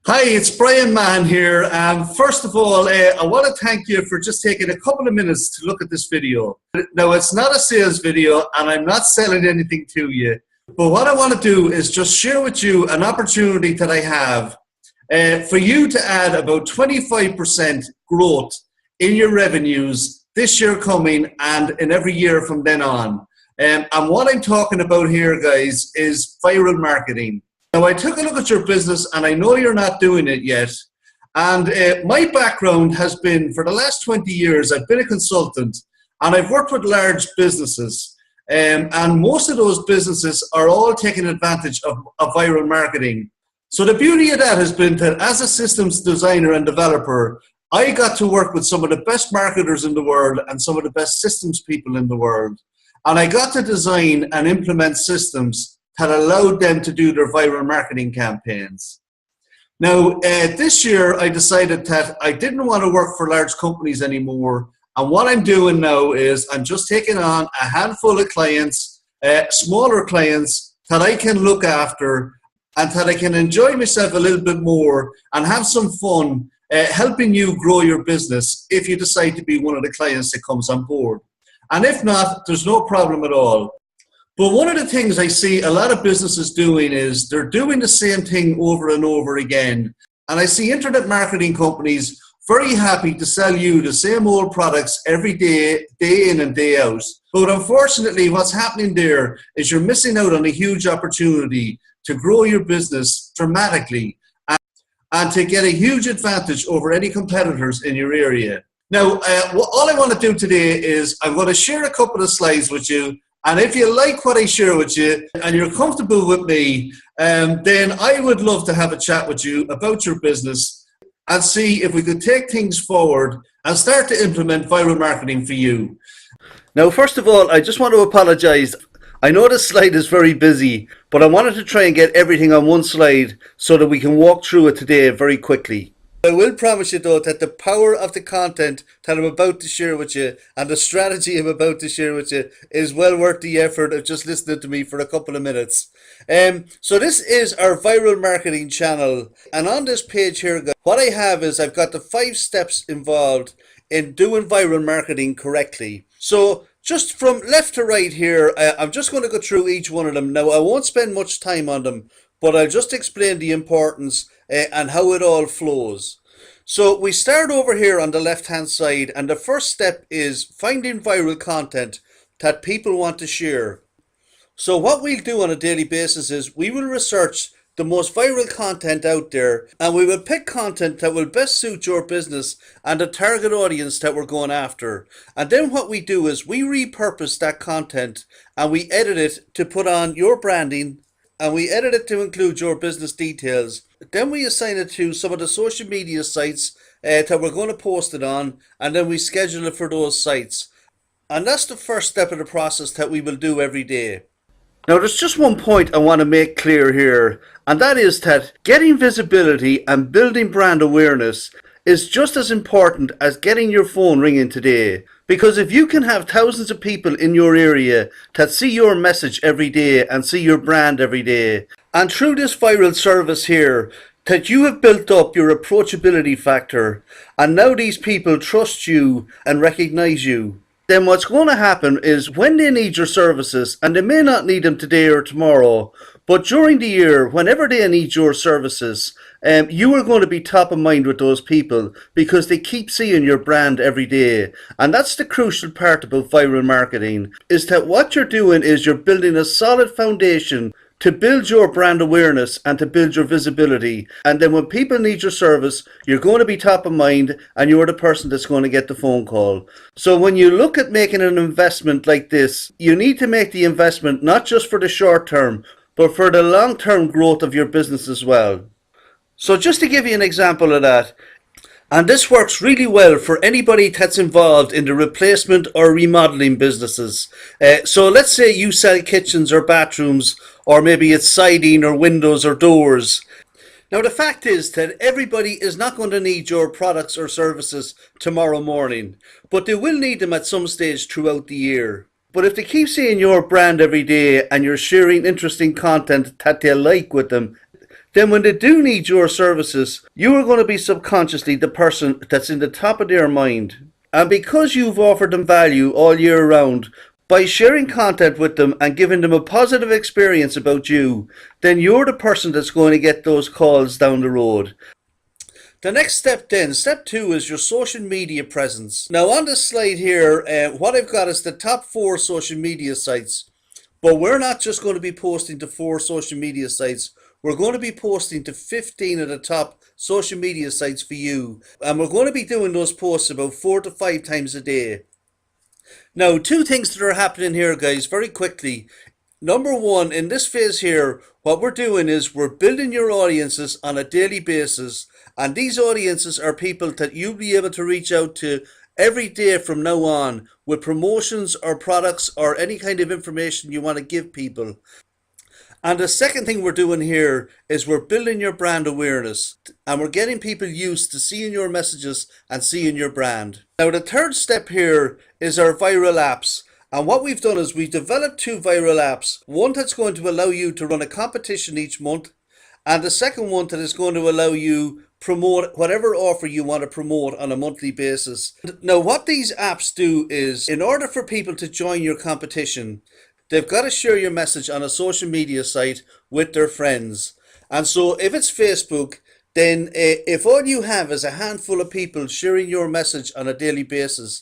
Hi, it's Brian Mann here. First of all, I want to thank you for just taking a couple of minutes to look at this video. Now, it's not a sales video and I'm not selling anything to you. But what I want to do is just share with you an opportunity that I have for you to add about 25% growth in your revenues this year coming and in every year from then on. And what I'm talking about here, guys, is viral marketing. Now, I took a look at your business and I know you're not doing it yet. And my background has been, for the last 20 years, I've been a consultant and I've worked with large businesses. And most of those businesses are all taking advantage of viral marketing. So the beauty of that has been that as a systems designer and developer, I got to work with some of the best marketers in the world and some of the best systems people in the world. And I got to design and implement systems that allowed them to do their viral marketing campaigns. Now, this year I decided that I didn't want to work for large companies anymore. And what I'm doing now is I'm just taking on a handful of clients, smaller clients that I can look after and that I can enjoy myself a little bit more and have some fun helping you grow your business if you decide to be one of the clients that comes on board. And if not, there's no problem at all. But one of the things I see a lot of businesses doing is they're doing the same thing over and over again. And I see internet marketing companies very happy to sell you the same old products every day, day in and day out. But unfortunately, what's happening there is you're missing out on a huge opportunity to grow your business dramatically and to get a huge advantage over any competitors in your area. Now, all I want to do today is I'm going to share a couple of slides with you. And if you like what I share with you and you're comfortable with me, then I would love to have a chat with you about your business and see if we could take things forward and start to implement viral marketing for you. Now, first of all, I just want to apologize. I know this slide is very busy, but I wanted to try and get everything on one slide so that we can walk through it today very quickly. I will promise you though that the power of the content that I'm about to share with you and the strategy I'm about to share with you is well worth the effort of just listening to me for a couple of minutes. So this is our viral marketing channel, and on this page here, guys, what I have is I've got the 5 steps involved in doing viral marketing correctly. So just from left to right here, I'm just going to go through each one of them. Now, I won't spend much time on them, but I'll just explain the importance and how it all flows. So we start over here on the left hand side, and the first step is finding viral content that people want to share. So what we'll do on a daily basis is we will research the most viral content out there, and we will pick content that will best suit your business and the target audience that we're going after. And then what we do is we repurpose that content and we edit it to put on your branding, and we edit it to include your business details. Then we assign it to some of the social media sites that we're going to post it on, and then we schedule it for those sites. And that's the first step of the process that we will do every day. Now, there's just one point I want to make clear here, and that is that getting visibility and building brand awareness is just as important as getting your phone ringing today. Because if you can have thousands of people in your area that see your message every day and see your brand every day, and through this viral service here, that you have built up your approachability factor, and now these people trust you and recognize you, then what's going to happen is when they need your services, and they may not need them today or tomorrow, but during the year, whenever they need your services, you are going to be top of mind with those people because they keep seeing your brand every day. And that's the crucial part about viral marketing, is that what you're doing is you're building a solid foundation to build your brand awareness and to build your visibility. And then when people need your service, you're going to be top of mind and you're the person that's going to get the phone call. So when you look at making an investment like this, you need to make the investment not just for the short term, but for the long-term growth of your business as well. So just to give you an example of that, and this works really well for anybody that's involved in the replacement or remodeling businesses. So let's say you sell kitchens or bathrooms, or maybe it's siding or windows or doors. Now the fact is that everybody is not going to need your products or services tomorrow morning, but they will need them at some stage throughout the year. But if they keep seeing your brand every day and you're sharing interesting content that they like with them, then when they do need your services, you are going to be subconsciously the person that's in the top of their mind. And because you've offered them value all year round, by sharing content with them and giving them a positive experience about you, then you're the person that's going to get those calls down the road. The next step then, step 2, is your social media presence. Now on this slide here, what I've got is the top 4 social media sites. But we're not just going to be posting to 4 social media sites. We're going to be posting to 15 of the top social media sites for you. And we're going to be doing those posts about 4 to 5 times a day. Now, 2 things that are happening here, guys, very quickly. Number 1, in this phase here, what we're doing is we're building your audiences on a daily basis. And these audiences are people that you'll be able to reach out to every day from now on with promotions or products or any kind of information you want to give people. And the second thing we're doing here is we're building your brand awareness, and we're getting people used to seeing your messages and seeing your brand. Now the third step here is our viral apps. And what we've done is we've developed 2 viral apps. One that's going to allow you to run a competition each month, and the second one that is going to allow you promote whatever offer you want to promote on a monthly basis. Now what these apps do is, in order for people to join your competition, they've got to share your message on a social media site with their friends. And so if it's Facebook, then if all you have is a handful of people sharing your message on a daily basis,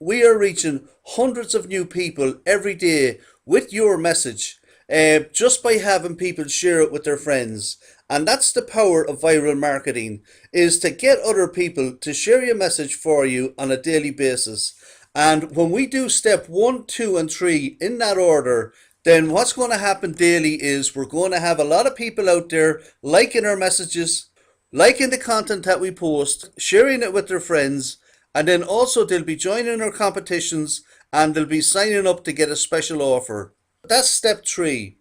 we are reaching hundreds of new people every day with your message, just by having people share it with their friends. And that's the power of viral marketing, is to get other people to share your message for you on a daily basis. And when we do step 1, 2, and 3 in that order, then what's going to happen daily is we're going to have a lot of people out there liking our messages, liking the content that we post, sharing it with their friends, and then also they'll be joining our competitions and they'll be signing up to get a special offer. That's step 3.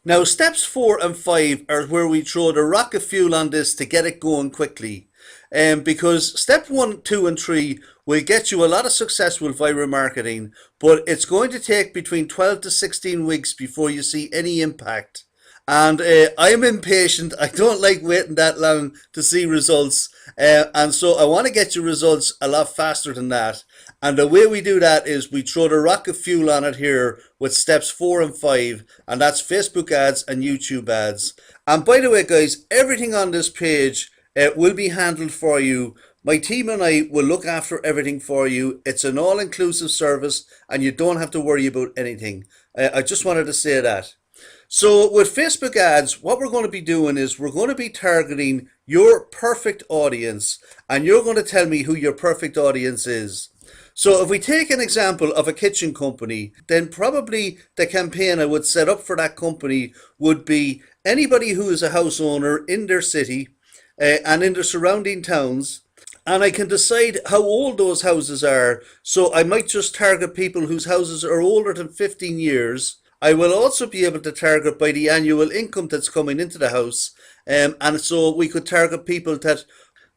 Now steps 4 and 5 are where we throw the rocket fuel on this to get it going quickly. Because step 1, 2, and 3 will get you a lot of success with viral marketing, but it's going to take between 12 to 16 weeks before you see any impact. And I'm impatient. I don't like waiting that long to see results. And so I want to get your results a lot faster than that. And the way we do that is we throw the rocket fuel on it here with steps 4 and 5. And that's Facebook ads and YouTube ads. And by the way, guys, everything on this page will be handled for you. My team and I will look after everything for you. It's an all-inclusive service and you don't have to worry about anything. I just wanted to say that. So with Facebook ads, what we're going to be doing is we're going to be targeting your perfect audience, and you're going to tell me who your perfect audience is. So if we take an example of a kitchen company, then probably the campaign I would set up for that company would be anybody who is a house owner in their city and in the surrounding towns. And I can decide how old those houses are. So I might just target people whose houses are older than 15 years. I will also be able to target by the annual income that's coming into the house. And so we could target people that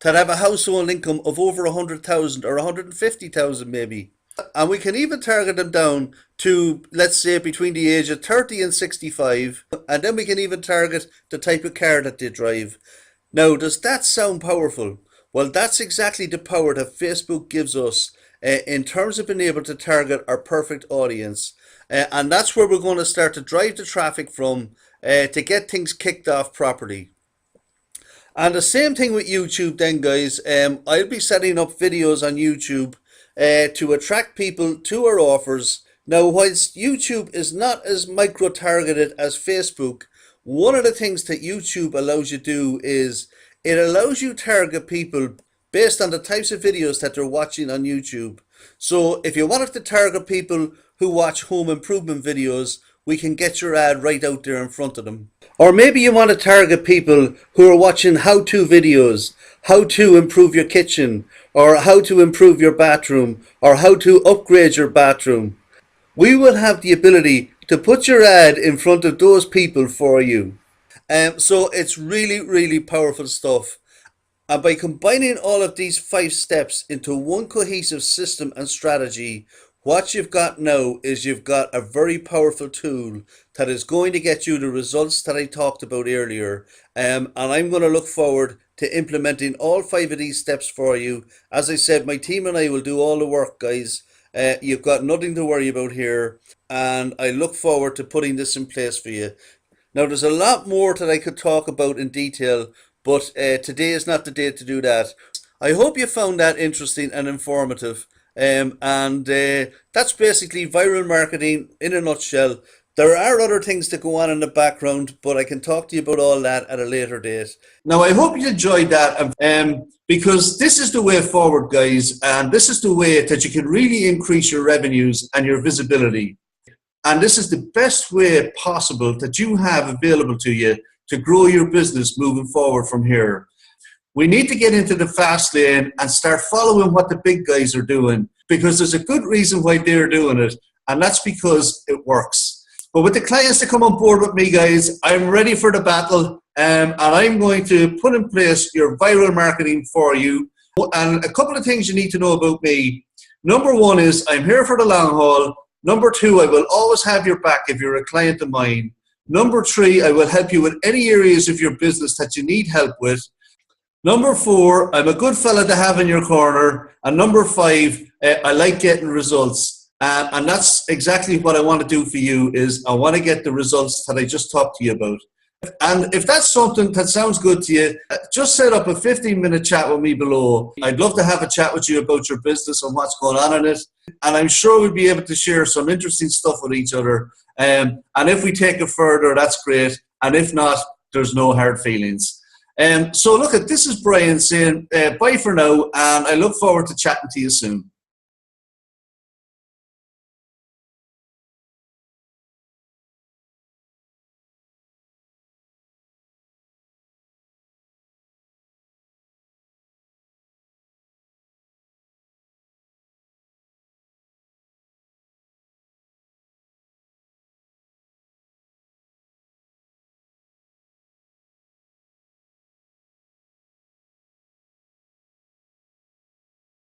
have a household income of over 100,000 or 150,000 maybe. And we can even target them down to, let's say, between the age of 30 and 65. And then we can even target the type of car that they drive. Now, does that sound powerful? Well, that's exactly the power that Facebook gives us in terms of being able to target our perfect audience. And that's where we're going to start to drive the traffic from to get things kicked off properly. And the same thing with YouTube then, guys. I'll be setting up videos on YouTube to attract people to our offers. Now, whilst YouTube is not as micro-targeted as Facebook, one of the things that YouTube allows you to do is it allows you to target people based on the types of videos that they're watching on YouTube. So if you wanted to target people who watch home improvement videos, we can get your ad right out there in front of them. Or maybe you want to target people who are watching how-to videos, how to improve your kitchen, or how to improve your bathroom, or how to upgrade your bathroom. We will have the ability to put your ad in front of those people for you. So it's really, really powerful stuff. And by combining all of these 5 steps into one cohesive system and strategy, What you've got now is you've got a very powerful tool that is going to get you the results that I talked about earlier. And I'm going to look forward to implementing all 5 of these steps for you. As I said, my team and I will do all the work, guys. You've got nothing to worry about here. And I look forward to putting this in place for you. Now, there's a lot more that I could talk about in detail, but today is not the day to do that. I hope you found that interesting and informative. And that's basically viral marketing in a nutshell. There are other things that go on in the background, but I can talk to you about all that at a later date. Now, I hope you enjoyed that because this is the way forward, guys, and this is the way that you can really increase your revenues and your visibility. And this is the best way possible that you have available to you to grow your business moving forward from here. We need to get into the fast lane and start following what the big guys are doing, because there's a good reason why they're doing it, and that's because it works. But with the clients that come on board with me, guys, I'm ready for the battle, and I'm going to put in place your viral marketing for you. And a couple of things you need to know about me. Number one is I'm here for the long haul. Number two, I will always have your back if you're a client of mine. Number three, I will help you with any areas of your business that you need help with. Number four, I'm a good fella to have in your corner. And number five, I like getting results. And that's exactly what I want to do for you, is I want to get the results that I just talked to you about. And if that's something that sounds good to you, just set up a 15-minute chat with me below. I'd love to have a chat with you about your business and what's going on in it. And I'm sure we'll be able to share some interesting stuff with each other. And if we take it further, that's great. And if not, there's no hard feelings. So look, this is Brian saying bye for now, and I look forward to chatting to you soon.